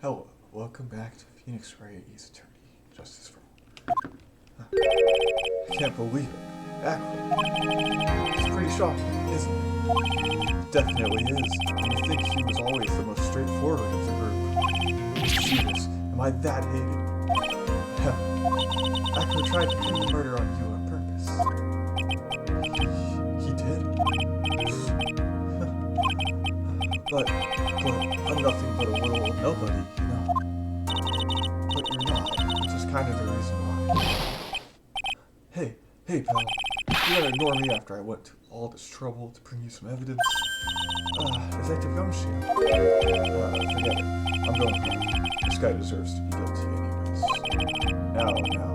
Hello, welcome back to Phoenix Wright's Attorney, Justice for All. I can't believe it. Acro. It's pretty shocking, isn't it? It definitely is. And you think he was always the most straightforward of the group. Jesus, am I that hated? Hell, Acro tried to commit the murder on you on purpose. He did? But I'm nothing but a little nobody, you know. But you're not, which is kind of the reason why. Hey, pal. You gotta ignore me after I went to all this trouble to bring you some evidence. Detective Gumshoe. Forget it. I'm going home. This guy deserves to be guilty anyways. Now,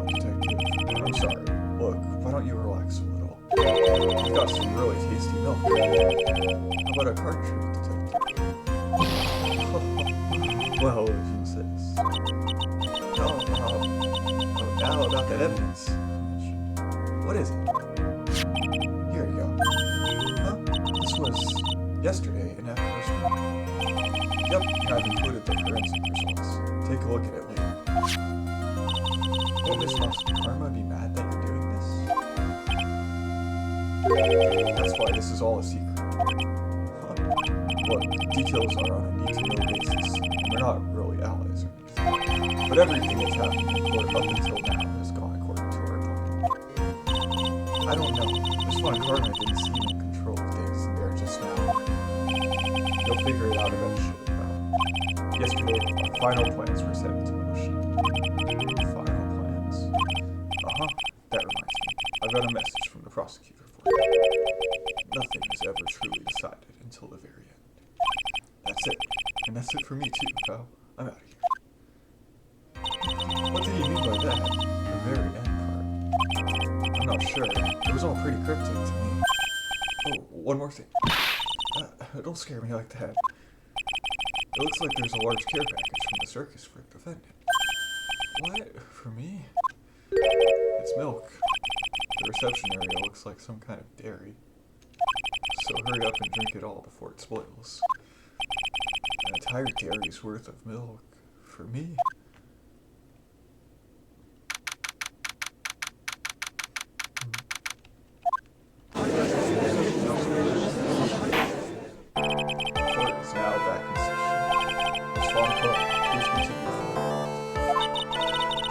Detective. I'm sorry. Look, why don't you relax a little? I've got some really tasty milk. How about a cartridge, Detective? Well, if you insist. Now about that evidence. What is it? Here you go. Huh? This was yesterday in Acro's room. Yep, and I've included the forensic results. Take a look at it later. Won't Miss Karma be mad that you're doing this? That's why this is all a secret. Look, details are on a need-to-know basis, and we're not really allies or anything. But everything that's happened in court up until now has gone according to our plan. I don't know. Miss Karma didn't seem in control of things there just now. You'll figure it out eventually, though. Yesterday, our final plans were set into motion. Final plans? That reminds me. I've got a message from the prosecutor for you. Nothing is ever truly decided until the very end. That's it. And that's it for me too, pal. I'm out of here. What did he mean by that? The very end part. I'm not sure. It was all pretty cryptic to me. Oh, one more thing. Don't scare me like that. It looks like there's a large care package from the circus for the defendant. What? For me? It's milk. The reception area looks like some kind of dairy. So hurry up and drink it all before it spoils. An entire dairy's worth of milk. For me? Court is now back in session. Strong court, please continue.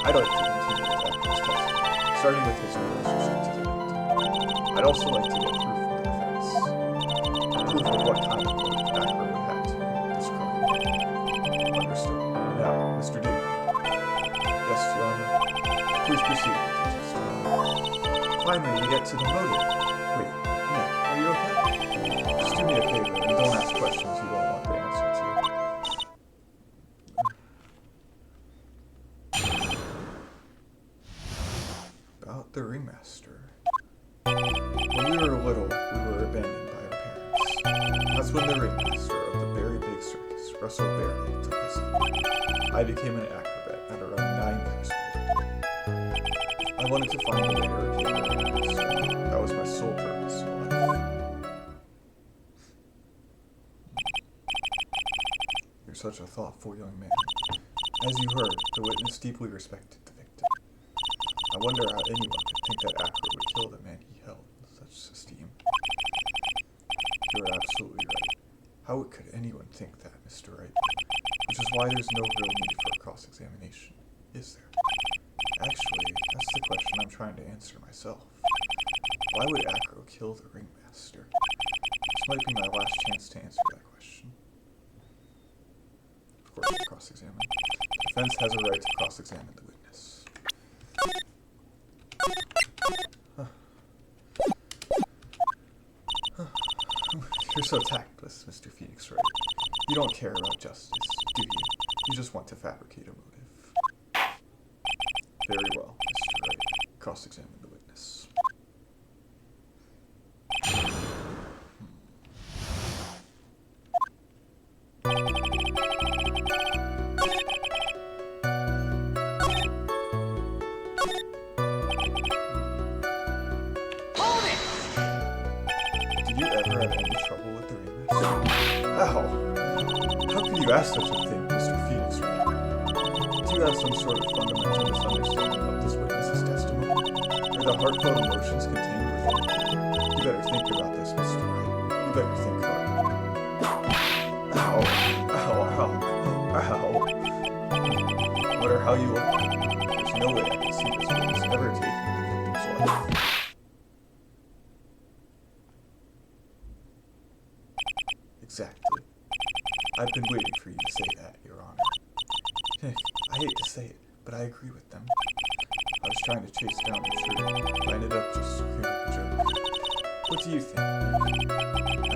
I'd like to continue with Acro's testimony, starting with his relationship to the victim. I'd also like to get proof from the defense. Proof of what kind of motive Acro would have to commit this crime. Understood. Now, Mr. D. Yes, Your Honor. Please proceed with your testimony. Finally, we get to the motive. Wait, Nick, are you okay? Just do me a favor and don't ask questions you don't want the answer to. About the ringmaster. When we were little, we were abandoned by our parents. That's when the ringmaster of the very big circus, Russell Berry, took us in. I became an acrobat at around 9 years old. I wanted to find a way to repeat the ringmaster. That was my sole purpose in life. You're such a thoughtful young man. As you heard, the witness deeply respected the victim. I wonder how anyone could think that Acro would kill the man he held in such esteem. You're absolutely right. How could anyone think that, Mr. Wright? Which is why there's no real need for a cross-examination, is there? Actually, that's the question I'm trying to answer myself. Why would Acro kill the ringmaster? This might be my last chance to answer that question. Of course, to cross-examine. The defense has a right to cross-examine the witness. You're so tactless, Mr. Phoenix Wright. You don't care about justice, do you? You just want to fabricate a motive. Very well, Mr. Wright. Cross-examine the witness. Did you ever have any trouble with the ringmaster? Ow! How could you ask such a thing, Mr. Phoenix Wright? you have some sort of fundamental misunderstanding of this witness's testimony, or the heartfelt emotions contained within it. You better think about this, Mr. Wright. You better think hard. Ow. Ow, ow, ow. No matter how you look at it, there's no way I can see this witness ever taking the victim's life. Exactly. I've been waiting for you to say that, Your Honor. Heck, I hate to say it, but I agree with them. I was trying to chase down the truth, but I ended up just screaming a joke. What do you think? I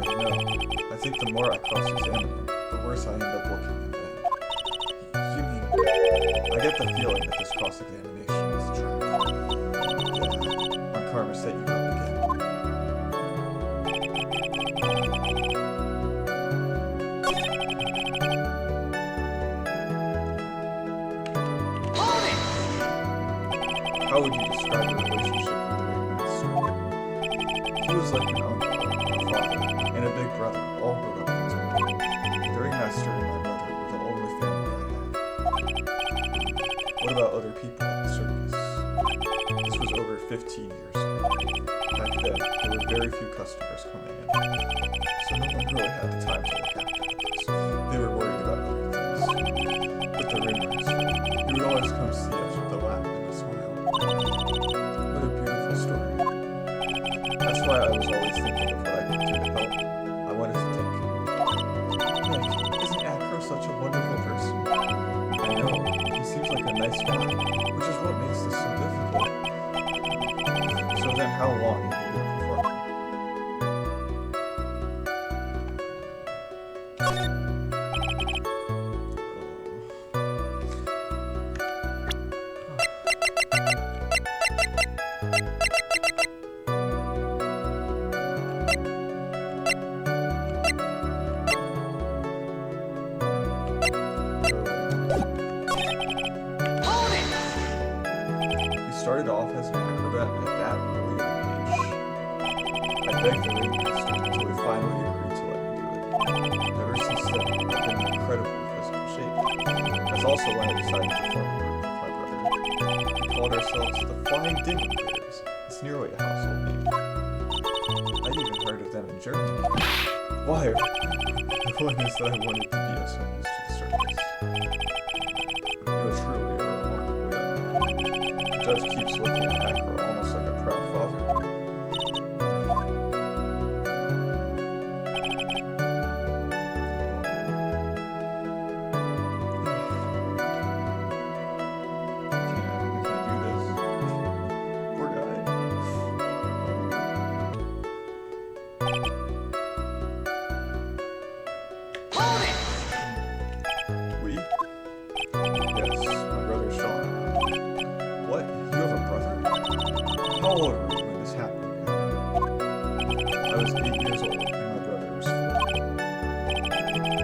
don't know. I think the more I cross-examine him, the worse I end up looking in the end. You mean... I get the feeling that this cross-examination is a trap. Yeah, my karma set you up again. How would you describe your relationship with the ringmaster? He was like an uncle, a father, and a big brother, all brought up into one. The ringmaster and my brother were the only family I had. What about other people at the circus? This was over 15 years ago. Back then, there were very few customers coming in, so no one really had the time to look after things. They were worried about other things. But the ringmaster, he would always come see us with a laugh and a smile. What a beautiful story. That's why I was always thinking of what I could do to help. I wanted to think, Nick, isn't Acro such a wonderful person? I know, he seems like a nice guy, which is what makes this so difficult. So then how long have you been performing? Started off as an acrobat at that early age. I begged the ringmaster until he finally agreed to let me do it. Ever since then, I've been in incredibly physical shape. That's also why I decided to form a group with my brother. We called ourselves the Flying Dinghy Bears. It's nearly a household name. I'd even heard of them in Germany. Why? The point is that I wanted to be of some use to the circus. You are truly a remarkable young man. The judge keeps looking at Acro almost like a proud father. We can't do this. Poor guy. We? Yes, my brother Sean. What? You have a brother? How old were you when this happened? I was 8 years old and my brother was 4.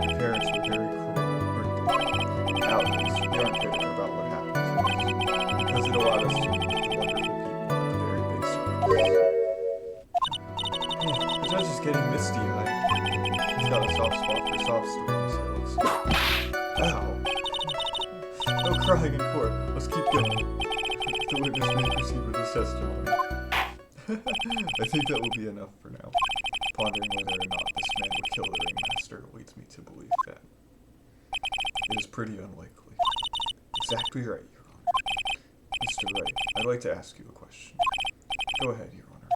Your parents were very cruel, weren't they? Nowadays, we aren't bitter about what happened to us, because it allowed us to meet the wonderful people at the very big circus. The judge is getting misty-eyed. He's got a soft spot for sob stories, it looks like. Ow! No crying in court. Let's keep going. The witness may proceed with his testimony. I think that will be enough for now. Pondering whether or not this man would kill the ringmaster leads me to believe that it is pretty unlikely. Exactly right, Your Honor. Mr. Wright, I'd like to ask you a question. Go ahead, Your Honor.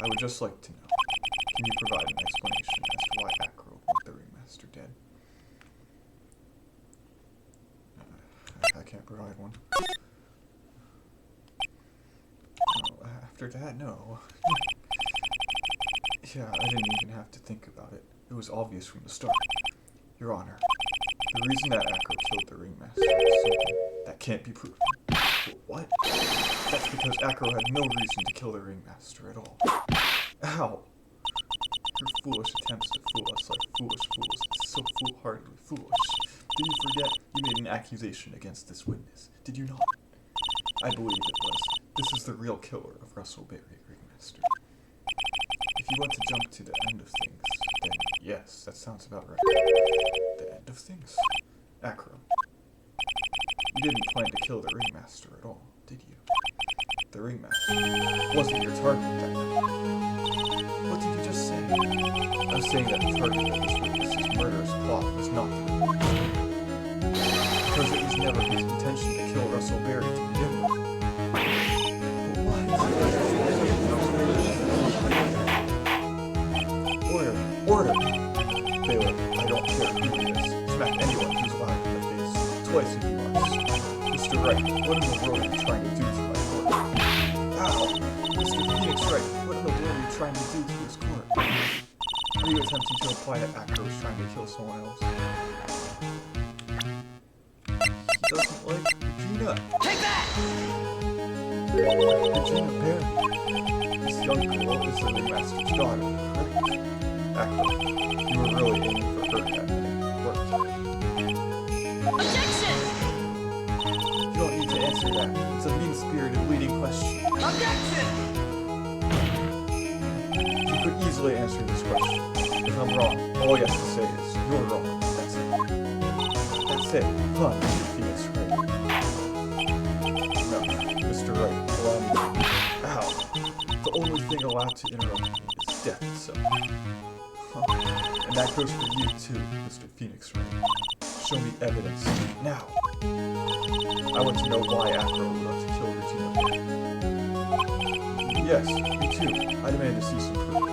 I would just like to know, can you provide an explanation as to why Acro want the ringmaster dead? I can't provide one. No, after that, no. Yeah, I didn't even have to think about it. It was obvious from the start. Your Honor, the reason that Acro killed the ringmaster is something that can't be proven. What? That's because Acro had no reason to kill the ringmaster at all. Ow! Your foolish attempts to fool us like foolish fools. It's so foolhardily foolish. Did you forget you made an accusation against this witness? Did you not? I believe it was. This is the real killer of Russell Berry, Ringmaster. If you want to jump to the end of things, then yes, that sounds about right. The end of things? Acro. You didn't plan to kill the ringmaster at all, did you? The ringmaster wasn't your target that night. What did you just say? I'm saying that the target of this witness's murderous plot was not the ringmaster. Because it was never his intention to kill Russell Berry to begin with. But what? Order! Bailiff, I don't care who it is. Smack anyone who's loud in the face. Twice if you must. Mr. Wright, what in the world are you trying to do to my court? Ow! Mr. Phoenix Wright, what in the world are you trying to do to his court? Are you attempting to imply that Acro is trying to kill someone else? He doesn't like Regina. Take that! Regina Berry. This young girl is the ringmaster's daughter, correct? Acro, you were really aiming for her that night. Worked. Objection! You don't need to answer that. It's a mean-spirited leading question. Objection! You could easily answer this question. If I'm wrong, all you have to say is, you're wrong. That's it. That's it. Huh, Mr. Phoenix Wright. No, Mr. Wright, allow me. Ow. The only thing allowed to interrupt me is death itself. Huh. And that goes for you too, Mr. Phoenix Wright. Show me evidence, now. I want to know why Acro would love to kill Regina. Yes, me too. I demand to see some proof.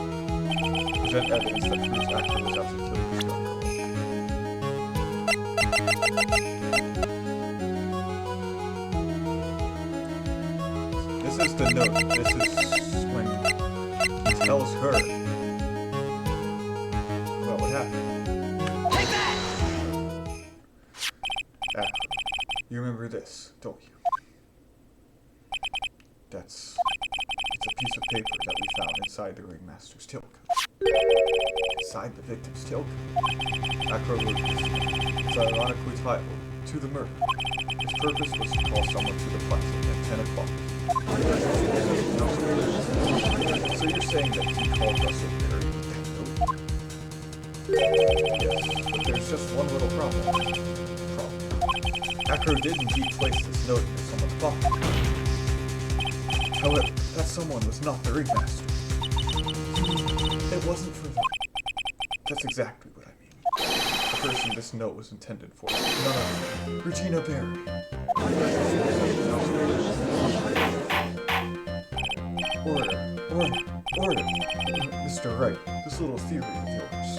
Present evidence that proves Acro was out to kill this young girl. This is the note. This is when he tells her about what happened. Take that! Acro, you remember this, don't you? It's a piece of paper that we found inside the ringmaster's tailcoat. Inside the victim's tailcoat. Acro wrote this. It's ironically titled, To the Murder. Its purpose was to call someone to the plaza at 10 o'clock. So you're saying that he called Russell Berry with that note? Yes, but there's just one little problem. Acro did indeed place this note in someone's pocket. However, that someone was not the ringmaster. It wasn't for them. That's exactly what I mean. The person this note was intended for. None other. Regina Berry. Order. Mr. Wright, this little theory of yours.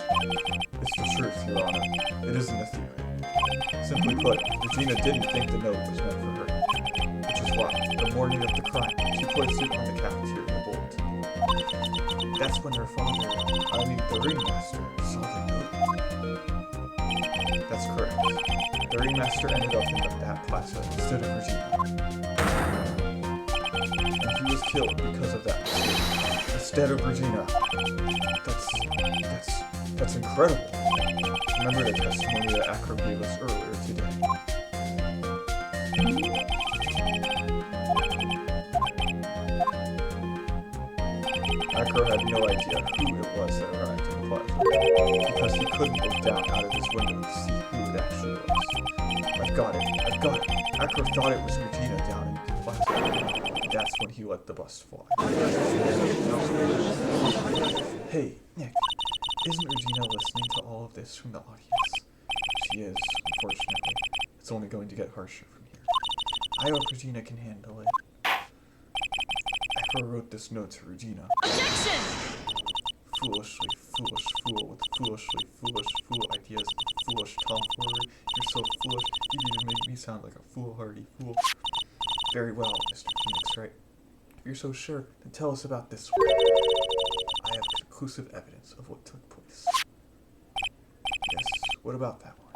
It's the truth, Your Honor. It isn't a theory. Simply put, Regina didn't think the note was meant for her. Which is why, the morning of the crime, she placed it on the cafeteria bulletin. That's when her father, the ringmaster, saw the note. That's correct. The ringmaster ended up in that plaza instead of Regina. And he was killed because of that mistake. Instead of Regina. That's incredible. Remember the testimony that Acro gave us earlier today. Acro had no idea who it was that arrived in the plaza, because he couldn't look down out of his window to see who it actually was. I've got it. Acro thought it was Regina down in the plaza. That's when he let the bus fly. Hey, Nick, isn't Regina listening to all of this from the audience? She is, unfortunately. It's only going to get harsher from here. I hope Regina can handle it. Acro wrote this note to Regina. Objection! Foolishly foolish fool with foolishly foolish fool ideas of foolish tomfoolery. You're so foolish, you even make me sound like a foolhardy fool. Very well, Mr. Phoenix Wright. If you're so sure, then tell us about this one. I have conclusive evidence of what took place. Yes, what about that one?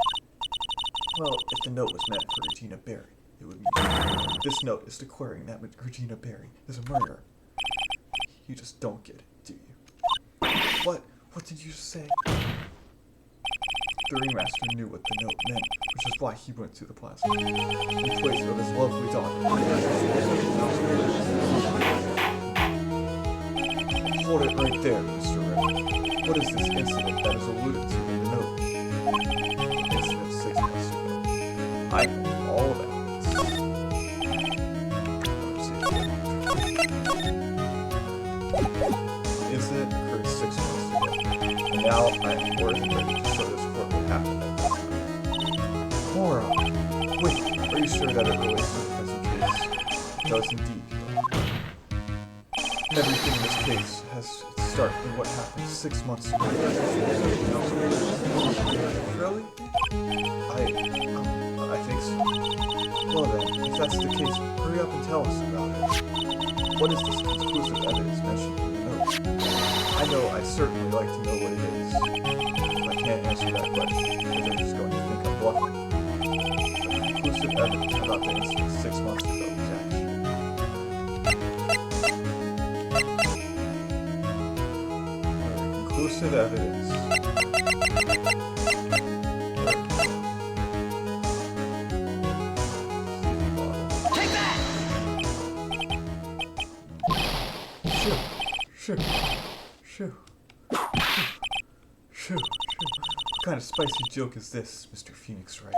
Well, if the note was meant for Regina Berry, it would mean this note is declaring that Regina Berry is a murderer. You just don't get it, do you? What? What did you say? The ringmaster knew what the note meant, which is why he went to the plaza, in place of his lovely daughter. Hold it right there, Mr. Wright. What is this incident that is alluded to in the note? Incident 6 months ago. I know all about it. I'm more than ready to show this court what happened at that time. Moron! Wait, are you sure that it relates to the present case? It does indeed. Everything in this case has its start in what happened 6 months ago. Really? I think so. Well then, if that's the case, hurry up and tell us about it. What is this conclusive evidence mentioned in the note? I know I'd certainly like to know what it is. I can't answer that question, because they're just going to think I'm bluffing. The conclusive evidence about the incident 6 months ago is actually... Conclusive evidence. Take that! Shoo. What kind of spicy joke is this, Mr. Phoenix Wright?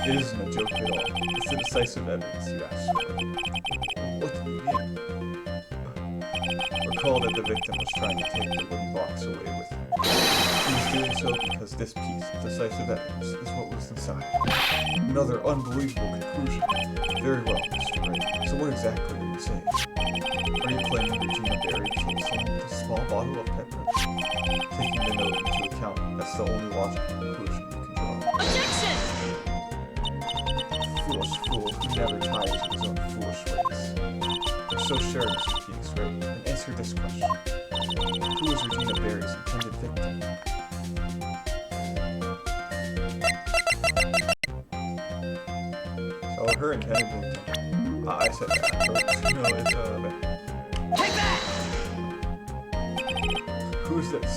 It isn't a joke at all. It's the decisive evidence you asked for. What do you mean? Recall that the victim was trying to take the wooden box away with her. He was doing so because this piece of decisive evidence is what was inside. Another unbelievable conclusion. Very well, Mr. Wright. So what exactly are you saying? Are you claiming Regina Berry killed someone with a small bottle of pepper? Taking the note into account, that's the only logical conclusion you can draw. Objection! Foolish fool who never tires of his own foolish ways. So sure, Mr. Phoenix Wright, and answer this question. Who is Regina Berry's intended victim? So her intended victim. I said that. No, it's Take that! Who's this?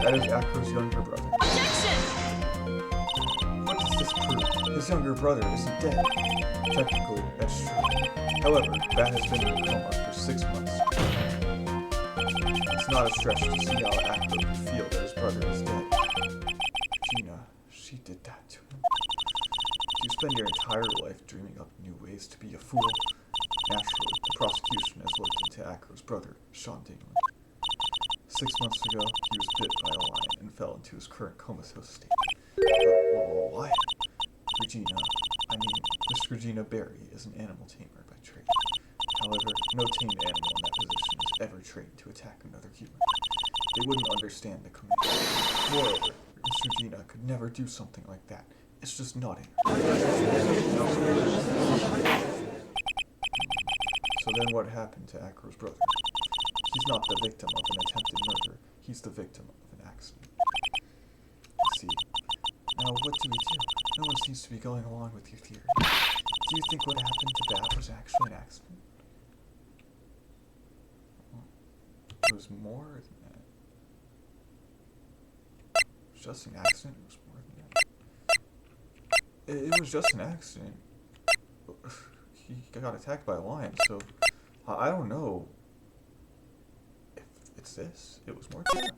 That is Acro's younger brother. Objection! What does this prove? His younger brother isn't dead. Technically, that's true. However, Bat has been in a coma for 6 months. It's not a stretch to see how Acro can feel that his brother is dead. Regina, she did that to him. You spend your entire life dreaming up new ways to be a fool. Naturally, the prosecution has looked into Acro's brother, Sean Dingley. 6 months ago, he was bit by a lion and fell into his current comatose state. But what? Regina, Miss Regina Berry is an animal tamer by trade. However, no tamed animal in that position is ever trained to attack another human. They wouldn't understand the command. Moreover, Miss Regina could never do something like that. It's just not in her. So then what happened to Acro's brother? He's not the victim of an attempted murder. He's the victim of an accident. Let's see. Now, what do we do? No one seems to be going along with your theory. Do you think what happened to Bat was actually an accident? It was more than that. It was just an accident? It was more than that. It was just an accident. He got attacked by a lion, so I don't know if it's this. It was more than that.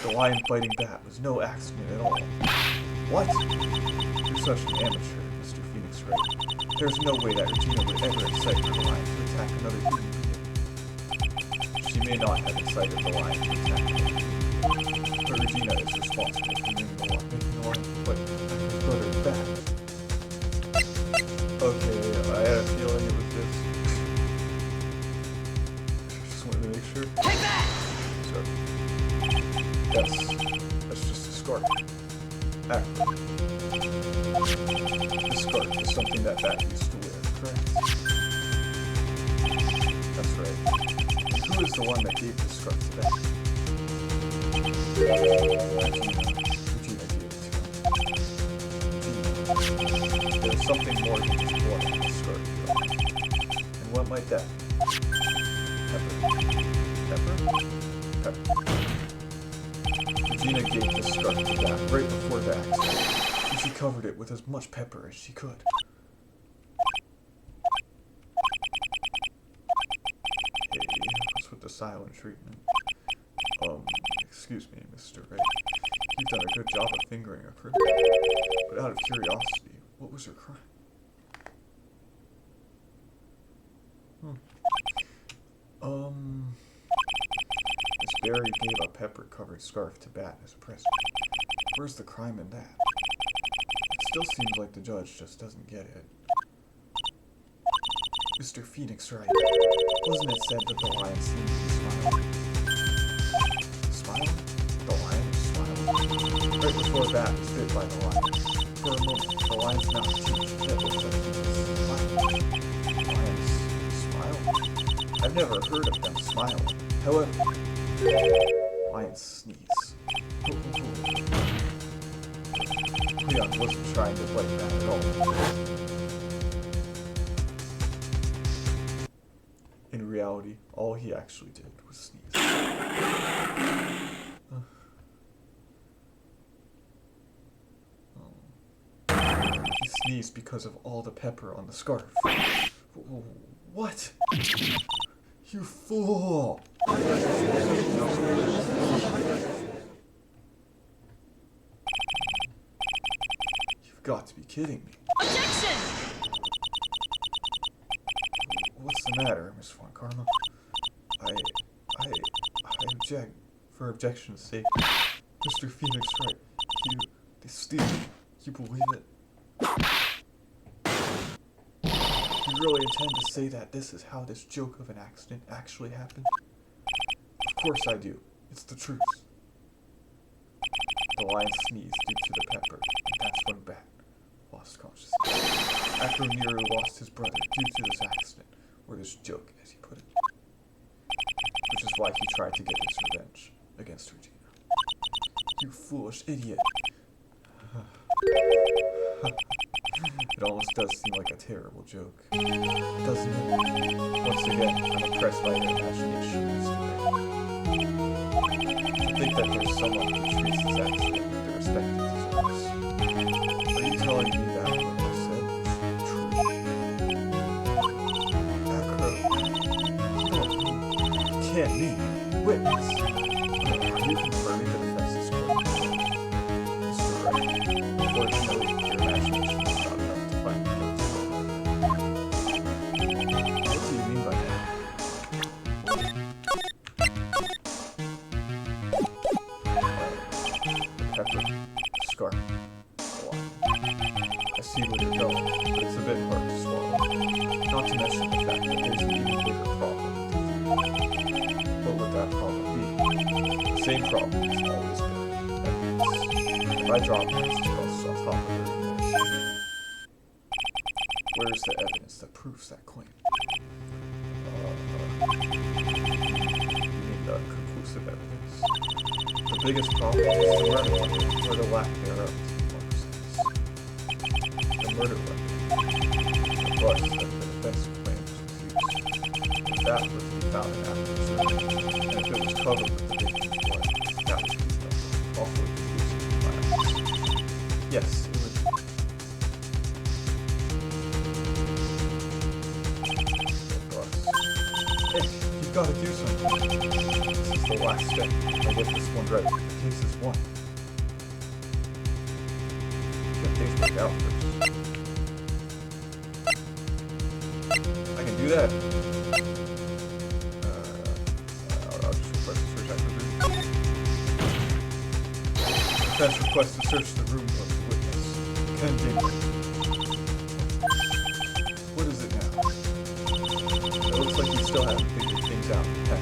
The lion biting Bat was no accident at all. What? You're such an amateur, Mr. Phoenix Wright. There's no way that Regina would ever incite her lion to attack another human being. She may not have incited the lion to attack her, but Regina is responsible for making the lion bite her brother Bat. Okay, I had a feeling it was this. Just wanted to make sure. Take that! Sorry. That's just a scarf. Acro. This scarf is something that Bat used to wear, correct? That's right. And who is the one that gave this scarf to Bat? Regina gave it to him. There's something more than just blood on this scarf, though. And what might that be? Pepper? Pepper. Regina gave this scarf to Bat right before the accident, and she covered it with as much pepper as she could. Hey, what's with the silent treatment? Excuse me, Mr. Wright. You've done a good job of fingering a criminal, but out of curiosity, what was her crime? Miss Barry gave a pepper-covered scarf to Bat as a present. Where's the crime in that? It still seems like the judge just doesn't get it. Mr. Phoenix, right? Wasn't it said that the lion seemed to be smiling? Smiling? The lion was smiling. Right before Bat was bit by the lion. For a moment, the lion's mouth changed. It looked like he was smiling. Lions smile? I've never heard of them smiling. However, lions sneeze. Leon wasn't trying to bite that at all. In reality, all he actually did was sneeze. He sneezed because of all the pepper on the scarf. What? You fool! You've got to be kidding me. Objection! What's the matter, Miss Von Karma? I object for objection's sake. Mr. Phoenix, right? They steal. You believe it? You really intend to say that this is how this joke of an accident actually happened? Of course I do. It's the truth. The lion sneezed due to the pepper, and that's when Bat lost consciousness. Acro nearly lost his brother due to this accident, or this joke, as he put it. Which is why he tried to get his revenge against Regina. You foolish idiot. It almost does seem like a terrible joke, doesn't it? Once again, I'm impressed by your imagination, Mr. Wright. To think that there's someone who treats this accident with the respect it deserves. Are you telling me that what I said was true? Acro. No, can't mean. Witness. Are you confirming the defense's claim? Mr. Wright, unfortunately, your imagination is not enough to find the guilty. What do you mean by that? Pepper, scarf, a lot. I see where you're going, but it's a bit hard to swallow. Not to mention the fact that there's an even bigger problem. What would that problem be? The same problem has always been evidence. If I drop Max's bus on top of her, where's the evidence that proves that claim? You mean the conclusive evidence? The biggest problem is the murder weapon, or the lack thereof, the murder weapon. The bus that the defense claims was used. If that was to be found in Acro's room, and if it was covered with the victim's blood, that would be also conclusive violence. Yes, it would be. The bus. Hey, you've got to do something. This is the last step. I'll get this one right. The case is won. Get things worked out first. I can do that. I'll just request to search Acro's room. Defense requests to search the room of the witness. Continue. What is it now? It looks like you still haven't figured things out. Heck,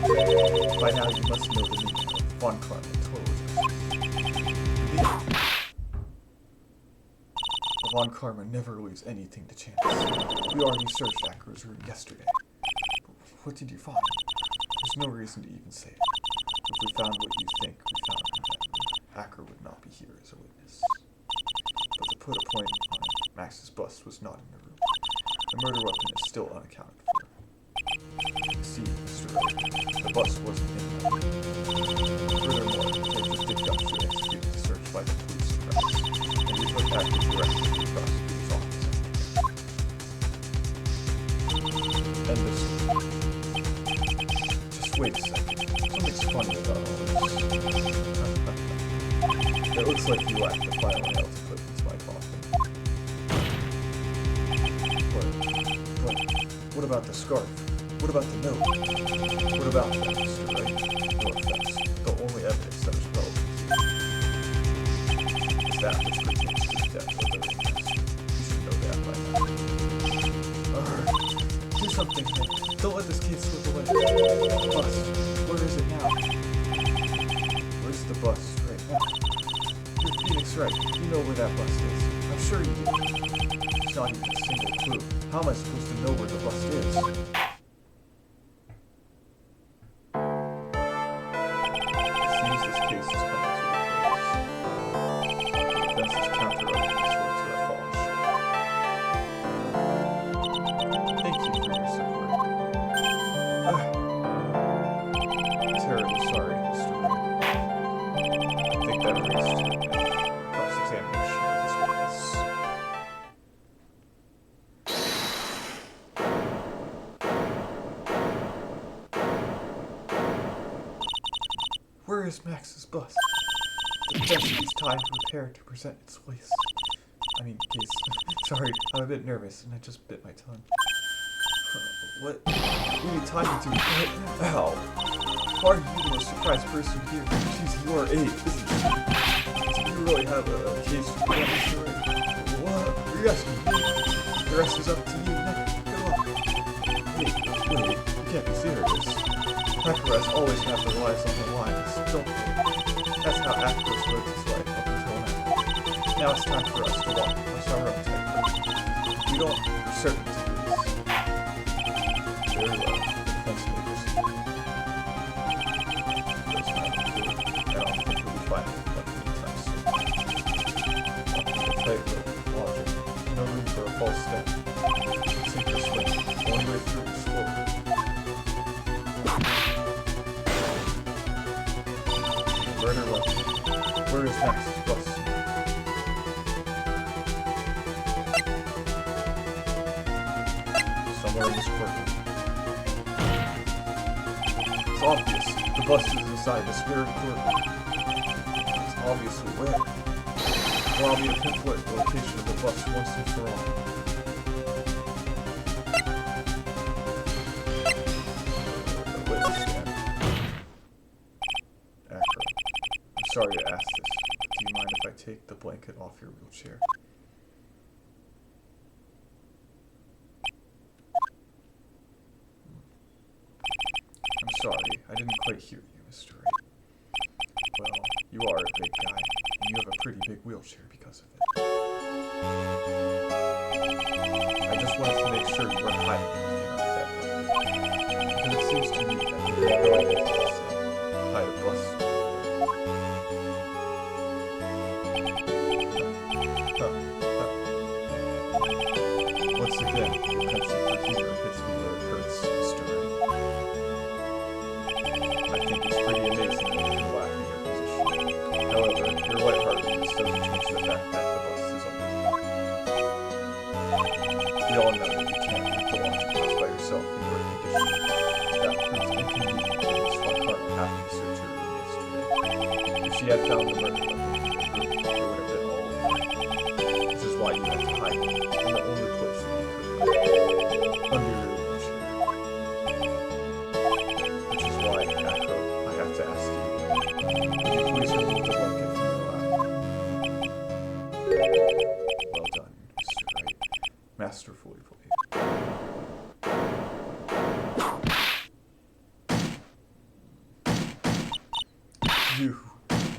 by now you must know the meaning of Von Karma intelligence. Von Karma never leaves anything to chance. We already searched Acro's room yesterday. What did you find? There's no reason to even say it. If we found what you think we found in that room, Acro would not be here as a witness. But to put a point on it, Max's bust was not in the room. The murder weapon is still unaccounted for. See, Mr. Wright, the bust wasn't in the room. Furthermore, detectives did come to execute the search by the police arrest, and we took active direction to the prosecutor's office. And this. Just wait a second. Something's funny about all this. It looks like you lacked the final nail to put into my coffin. But, what about the scarf? What about the note? What about that, Mr. Wright? No offense. that which pertains to the depth of the ring. You should know that by now. Do something, man. Don't let this case slip away. The bus. Where is it now? Where's the bus right now? You're Phoenix Wright. You know where that bus is. I'm sure you do. It's not even a single clue. How am I supposed to know where the bus is? It seems this case is coming to a close. The defense's counter-arguments were to have fallen short. Thank you for your support. Terribly sorry, Mr. Wright. I think that erased cross-examination of this witness. Where is Max's bus? The defense needs time to prepare to present its case. Sorry, I'm a bit nervous and I just bit my tongue. What? We need time to do it. Ow! Why are you the most surprised person here? She's your age, isn't she? Do you really have a case for that, Mr. Wright? What? Are you asking me? The rest is up to you. Good luck. Hey, wait, you can't be serious. Acro always have their lives on the lines, don't they? That's how Acro's lived his life up until now. Now it's time for us to walk across our own tightrope. We don't for certain to do this. Very well, defense may proceed. There's time to do it. I don't think we'll be fighting like anytime soon. Walking the tightrope with logic. No room for a false step. Sink or swim. Only way through is forward. Burner left. Where is Max's bus? Somewhere in this courtroom. It's obvious. The bus is inside this very courtroom. It's obviously where. Allow me to pinpoint the location of the bus once and for all. Sorry to ask this, but do you mind if I take the blanket off your wheelchair? I'm sorry, I didn't quite hear you, Mr. Wright. Well, you are a big guy, and you have a pretty big wheelchair because of it. I just wanted to make sure you weren't hiding anything like that. Because it seems to me that you're really interested in hide a bus. Once again, your penchant for humor hits me where it hurts, Mr. Wright. I think it's pretty amazing that you can laugh in your position. However, your lightheartedness doesn't change the fact that the bus is under the We all know that you can't leave the launching house by yourself in your condition. That proves inconvenient to Miss Von Carter having to search your room yesterday. If she had found the murder weapon in your room, it would have been all over. This is why you have to hide it in the only place that you could hide it. Under your wheelchair. Which is why, Acro, I have to ask you, will you please remove the blanket from your lap? Well done, Mr. Wright. Masterfully played.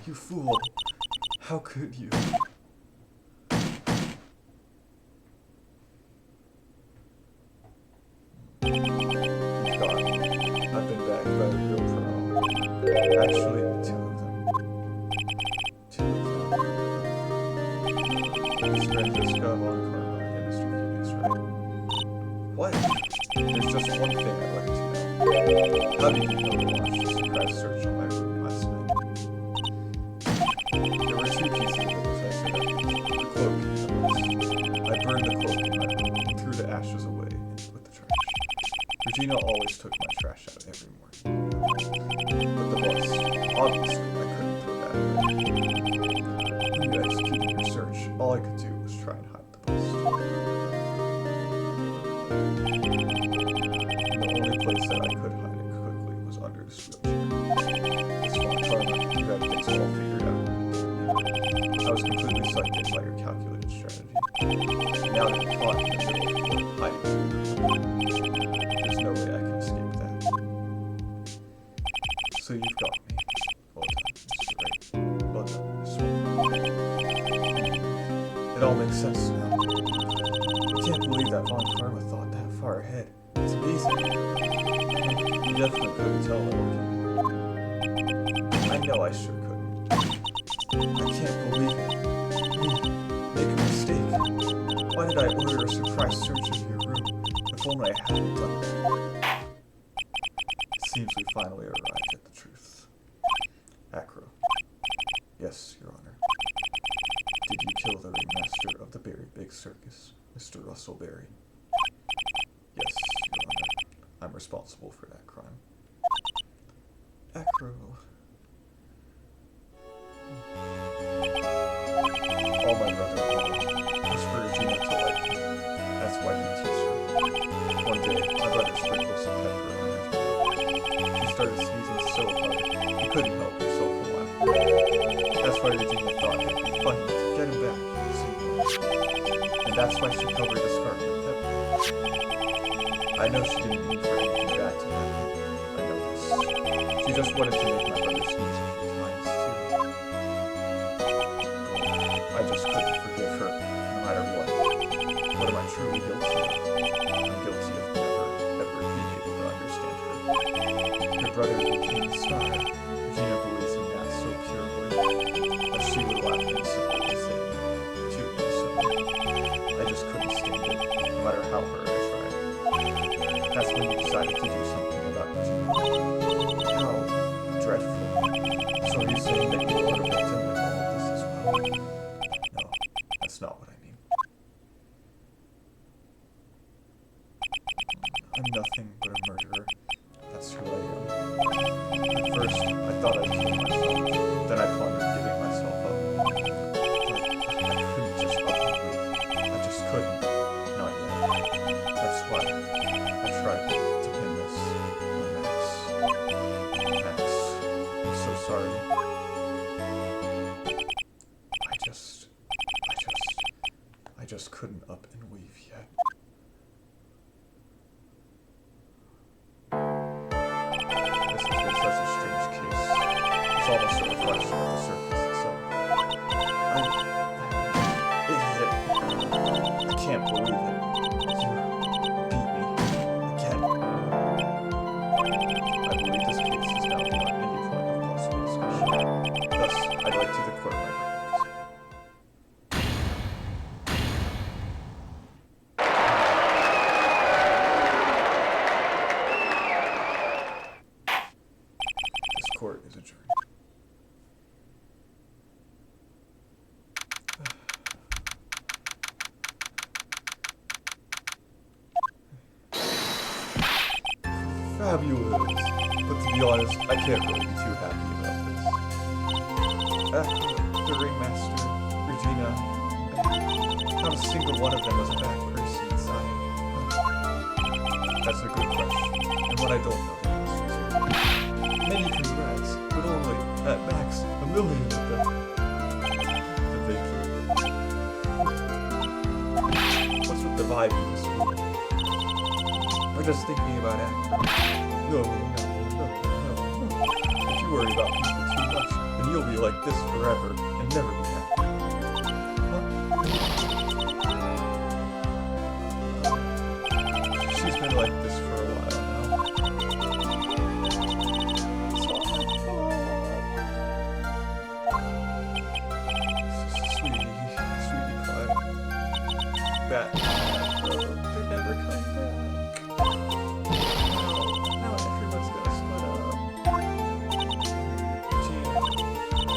You fool. How could you? You've gone. I've been bagged by the real pro. Actually, two of them. Miss Francesca Von Carter and Mr. Phoenix, right? What? There's just one thing I'd like to know. How did you know to launch the surprise search on my room last night? There were two pieces of evidence I said the cloak and the bus. I burned the cloak in my room and threw the ashes away with the trash. Regina always took my trash out every morning. But the bus, obviously, I couldn't throw that away. When you executed your search, all I could do was try and hide the bus. And the only place that I could hide it quickly was under this wheelchair. This one, Charlie, you have things all figured out. I was completely psyched by your calculated strategy. Now that you're caught in the middle of the hiding there's no way I can escape that. So you've got me. Well done, Mr. Wright. Well done, Miss Wright. It all makes sense now. I can't believe that Von Karma thought that far ahead. It's amazing. You definitely couldn't tell by looking. I know I sure couldn't. I can't believe it. Me, make a mistake. Why did I order a surprise search of your room? If only I hadn't done that. It seems we finally arrived at the truth. Acro. Yes, Your Honor. Did you kill the ringmaster of the Berry Big Circus, Mr. Russell Berry? Yes, Your Honor. I'm responsible for that crime. Acro. All my brother wanted was for Regina to like me. That's why he teased her. One day, my brother sprinkled some pepper on her throat. She started sneezing so hard, he couldn't help himself from laughing. That's why Regina thought it'd be funny to get him back in the same way. And that's why she covered the scarf with pepper. I know she didn't mean for anything bad to happen. I know this. She just wanted to make my brother sneeze a few times, too. I just couldn't forgive her, no matter what. What am I truly guilty of? I'm guilty of never, ever being able to understand her. Your brother became a star. Regina believes in that so purely. But she would laugh innocently and say, too innocently. I just couldn't stand it, no matter how hard I tried. That's when you decided to do something about Regina. How dreadful. So are you saying that you were a victim in all of this as well? No, that's not what I mean. I'm nothing but a murderer. That's who I am. At first, I thought I'd kill myself. Then I pondered giving myself up. But I couldn't just up and leave. I just couldn't. Not yet. That's why I tried to pin this on Max. Max, I'm so sorry. I just couldn't up and weave yet. This has been such a strange case. It's almost a reflection of the circus itself. I'm an idiot. I can't believe it. You beat me again. I believe this case is now beyond any point of possible discussion. Thus, I'd like to declare my verdict. Court is adjourned. Fabulous! But to be honest, I can't really be too happy about this. The ringmaster, Regina, not a single one of them was a bad person inside. That's a good question, and what I don't know the answer to. Many congrats, but only, at max, 1 million of them. Thank you. What's with the vibe in this room? We're just thinking about Acro. No. If you worry about people too much, then you'll be like this forever and never be happy. Huh? She's been like this for a while now. Sweetie pie. That they're never coming back. Now everyone's gonna split up. Regina,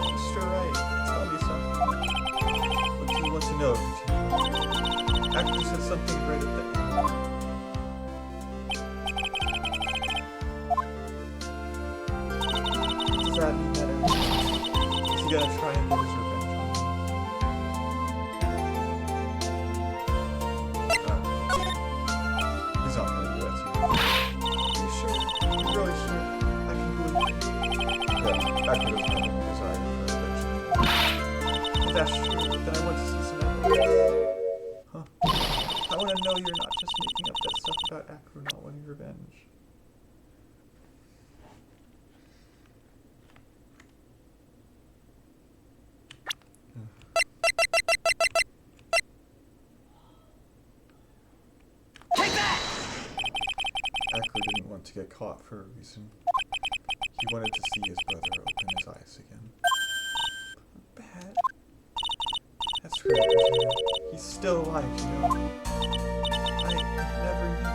Mr. Wright, tell me something. What do you want to know, Regina? Acro said something right at the end. Does that mean that is he gonna try and get his revenge on me? He's not gonna do that to you. Are you sure? You're really sure? I can believe you. Yeah, Acro doesn't have any desire for revenge. That's true. Then I want to see some evidence. Huh? I want to know you're not just making up that stuff about Acro not wanting revenge. Take that! Acro didn't want to get caught for a reason. He wanted to see his brother open his eyes again. Bad. That's right, Regina. He's still alive, you know. I never knew.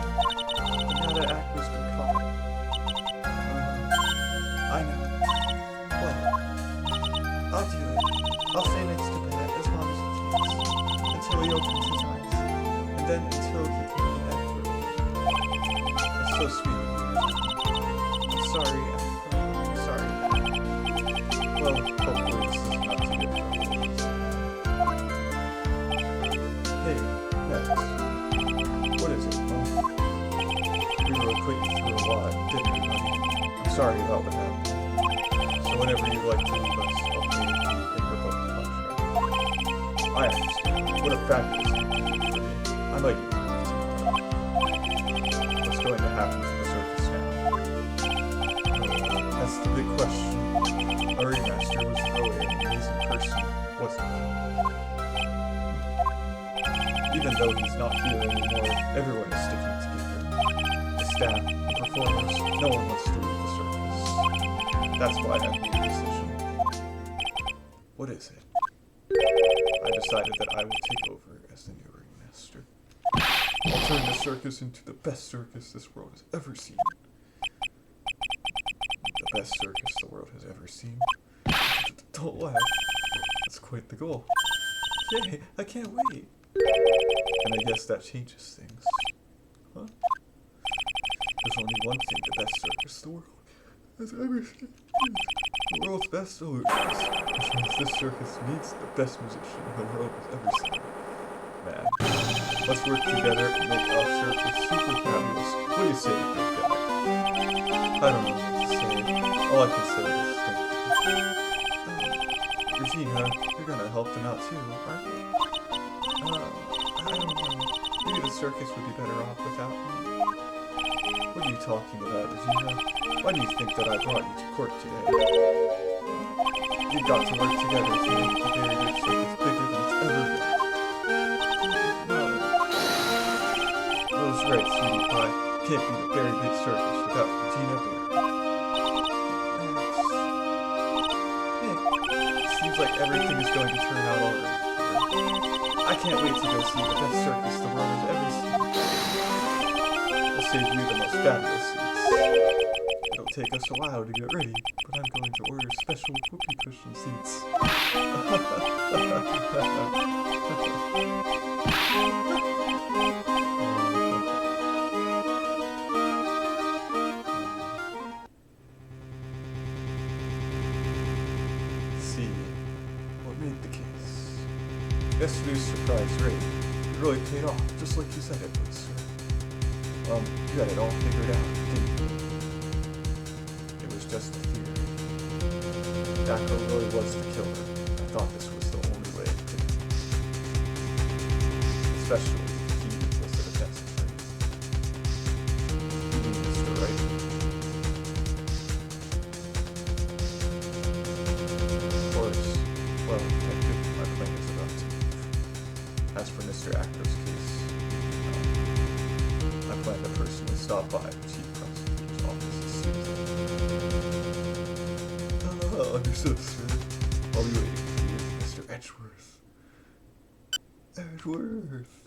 But now that Acro's been caught. I know. What? I'll do it. I'll stay next to Ben as long as it takes. Until he opens his eyes. And then until he can meet Acro. That's so sweet of you, Regina. I'm sorry, Acro. I'm sorry. Well, hopefully this is enough to get through. Hey, Max. What is it, huh? We were acquainted through a lot, didn't we, honey? I'm sorry about what happened. So whenever you'd like to leave us, I'll pay you in revoked contract. I understand. What a fabulous thing for me. I might even love to. What's going to happen to the circus now? That's the big question. Our ringmaster was really an amazing person, wasn't he? Even though he's not here anymore, everyone is sticking together. The staff, the performers, no one wants to leave the circus. That's why I made a decision. What is it? I decided that I will take over as the new ringmaster. I'll turn the circus into the best circus this world has ever seen. The best circus the world has ever seen? Don't laugh. That's quite the goal. Yay, I can't wait. And I guess that changes things. Huh? There's only one thing the best circus the world has ever seen. The world's best illusions. Which means this circus needs the best musician the world has ever seen. Man, let's work together and make our circus super fabulous. What do you say, big guy? I don't know what to say. All I can say is thank you. Regina, you're gonna help them out too, aren't you? I don't know. Maybe the circus would be better off without me. What are you talking about, Regina? Why do you think that I brought you to court today? We've got to work together to make the very big circus bigger than it's ever been. No. Those right, sweetie pie. Can't be the very big circus without Regina Bear. Nick, seems like everything is going to turn out alright. I can't wait to go see the best circus the world has ever seen. We'll save you the most fabulous seats. It'll take us a while to get ready, but I'm going to order special whoopee cushion seats. See, what made the case? Yesterday's surprise raid. It really paid off, just like you said it would, sir. You had it all figured out, didn't you? It was just a theory. Acro really was the killer. I thought this was the only way it could be. Especially if he was the defense attorney. You mean Mr. Wright? Of course. Well, thank you. My plan is about to leave. As for Mr. Acro's case, I plan to personally stop by the chief prosecutor's office as soon as I can. Understood, sir. I'll be waiting for you, Mr. Edgeworth. Edgeworth.